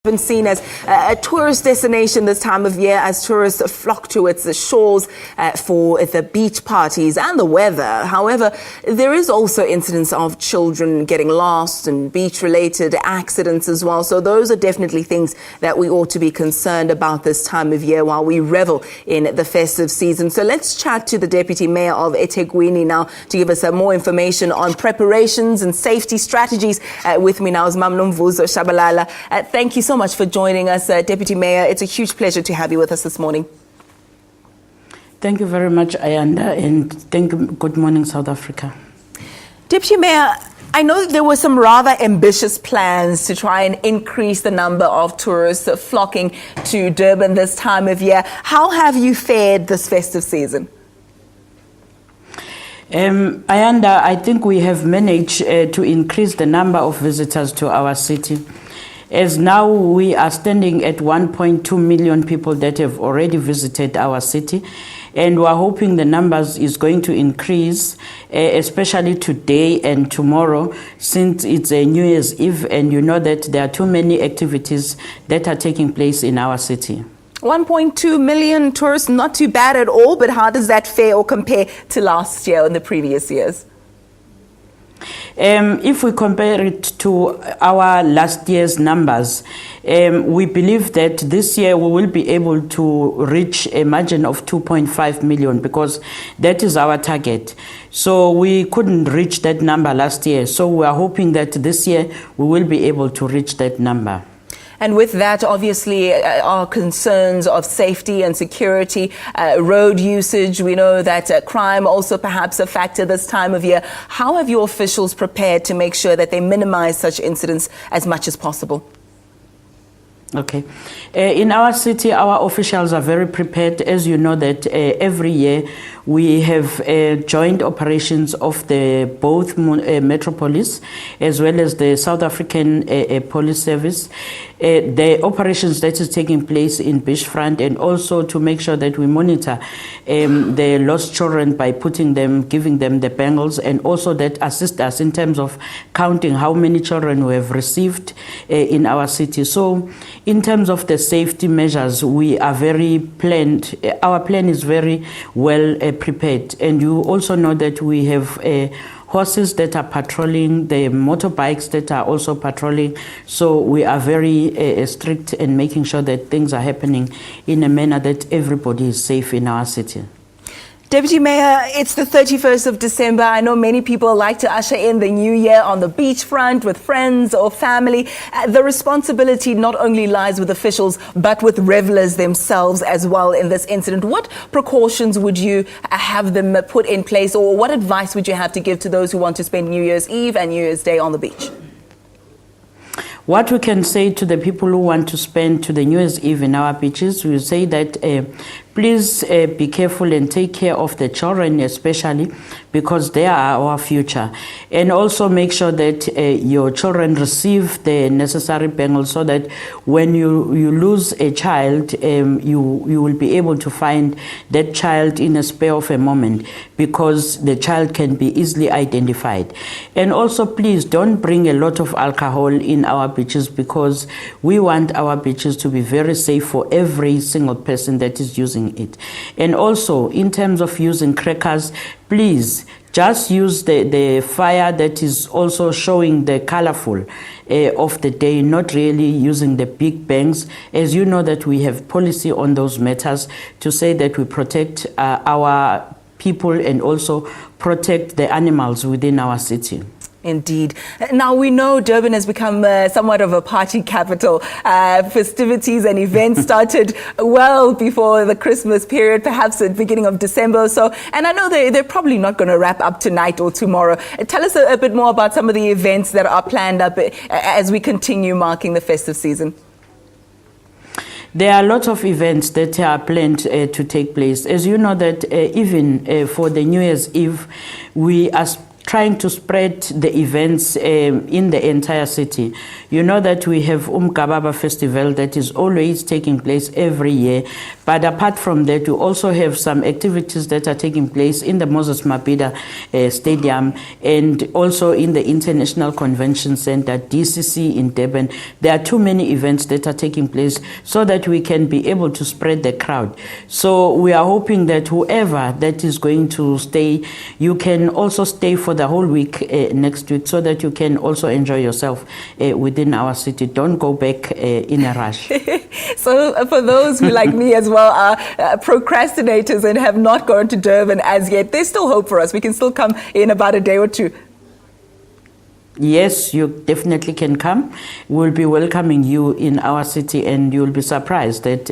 Been seen as a tourist destination this time of year as tourists flock to its shores for the beach parties and the weather. However, there is also incidents of children getting lost and beach-related accidents as well. So those are definitely things that we ought to be concerned about this time of year while we revel in the festive season. So let's chat to the Deputy Mayor of Ethekwini now to give us more information on preparations and safety strategies. With me now is Nomvuzo Shabalala. Thank you so much for joining us, Deputy Mayor. It's a huge pleasure to have you with us this morning. Thank you very much, Ayanda, and good morning, South Africa. Deputy Mayor, I know there were some rather ambitious plans to try and increase the number of tourists flocking to Durban this time of year. How have you fared this festive season? Ayanda, I think we have managed to increase the number of visitors to our city. As now we are standing at 1.2 million people that have already visited our city, and we're hoping the numbers is going to increase, especially today and tomorrow, since it's a New Year's Eve, and you know that there are too many activities that are taking place in our city. 1.2 million tourists, not too bad at all, but how does that fare or compare to last year and the previous years? If we compare it to our last year's numbers, we believe that this year we will be able to reach a margin of 2.5 million because that is our target. So we couldn't reach that number last year. So we are hoping that this year we will be able to reach that number. And with that, obviously, our concerns of safety and security, road usage. We know that crime also perhaps a factor this time of year. How have your officials prepared to make sure that they minimize such incidents as much as possible? Okay. In our city, our officials are very prepared. As you know that every year we have joint operations of the both Metropolis as well as the South African Police Service. The operations that is taking place in Beachfront, and also to make sure that we monitor the lost children by putting them, giving them the bangles, and also that assist us in terms of counting how many children we have received in our city. So in terms of the safety measures, we are very planned. Our plan is very well prepared. And you also know that we have horses that are patrolling, the motorbikes that are also patrolling. So we are very strict in making sure that things are happening in a manner that everybody is safe in our city. Deputy Mayor, it's the 31st of December. I know many people like to usher in the new year on the beachfront with friends or family. The responsibility not only lies with officials, but with revelers themselves as well in this incident. What precautions would you have them put in place, or what advice would you have to give to those who want to spend New Year's Eve and New Year's Day on the beach? What we can say to the people who want to spend to the New Year's Eve in our beaches, we say that please be careful and take care of the children especially, because they are our future. And also make sure that your children receive the necessary bangles so that when you lose a child, you will be able to find that child in a spare of a moment, because the child can be easily identified. And also please don't bring a lot of alcohol in our beaches, because we want our beaches to be very safe for every single person that is using it. And also in terms of using crackers, please just use the fire that is also showing the colorful of the day, not really using the big bangs. As you know that we have policy on those matters to say that we protect our people and also protect the animals within our city. Indeed. Now, we know Durban has become somewhat of a party capital. Festivities and events started well before the Christmas period, perhaps at the beginning of December or so. And I know they're probably not going to wrap up tonight or tomorrow. Tell us a bit more about some of the events that are planned up as we continue marking the festive season. There are lots of events that are planned to take place. As you know that even for the New Year's Eve, we are trying to spread the events in the entire city. You know that we have Kababa Festival that is always taking place every year, But apart from that, we also have some activities that are taking place in the Moses Mabhida Stadium and also in the International Convention Center, DCC in Durban. There are too many events that are taking place so that we can be able to spread the crowd. So we are hoping that whoever that is going to stay, you can also stay for the whole week next week so that you can also enjoy yourself within our city. Don't go back in a rush. So for those who, like me as well, are procrastinators and have not gone to Durban as yet, there's still hope for us. We can still come in about a day or two. Yes, you definitely can come. We'll be welcoming you in our city, and you'll be surprised that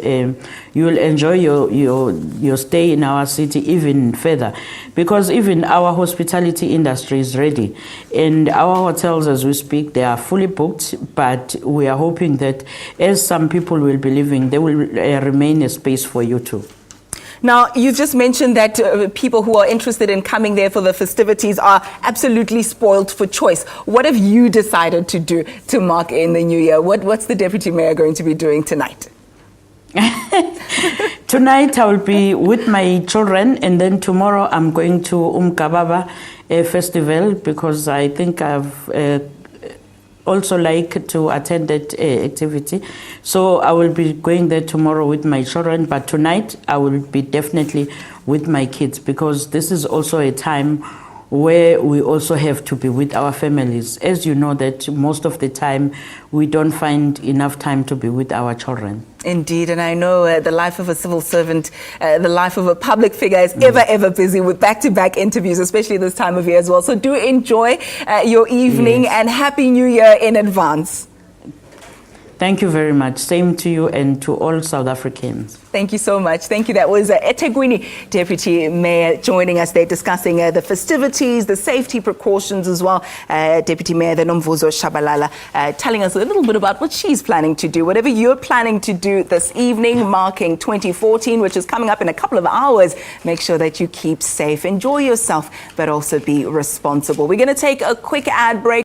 you'll enjoy your stay in our city even further, because even our hospitality industry is ready, and our hotels, as we speak, they are fully booked. But we are hoping that as some people will be leaving, there will remain a space for you too. Now, you've just mentioned that people who are interested in coming there for the festivities are absolutely spoiled for choice. What have you decided to do to mark in the new year? What's the Deputy Mayor going to be doing tonight? Tonight I will be with my children, and then tomorrow I'm going to Umkababa festival, because I think I've also like to attend that activity. So I will be going there tomorrow with my children, but tonight I will be definitely with my kids, because this is also a time where we also have to be with our families. As you know, that most of the time we don't find enough time to be with our children. Indeed, and I know the life of a civil servant, the life of a public figure is ever busy with back-to-back interviews, especially this time of year as well. So do enjoy your evening, and Happy New Year in advance. Thank you very much. Same to you and to all South Africans. Thank you so much. Thank you. That was Ethekwini Deputy Mayor joining us there, discussing the festivities, the safety precautions as well. Deputy Mayor Nomvuzo Shabalala telling us a little bit about what she's planning to do. Whatever you're planning to do this evening, marking 2014, which is coming up in a couple of hours, make sure that you keep safe. Enjoy yourself, but also be responsible. We're going to take a quick ad break.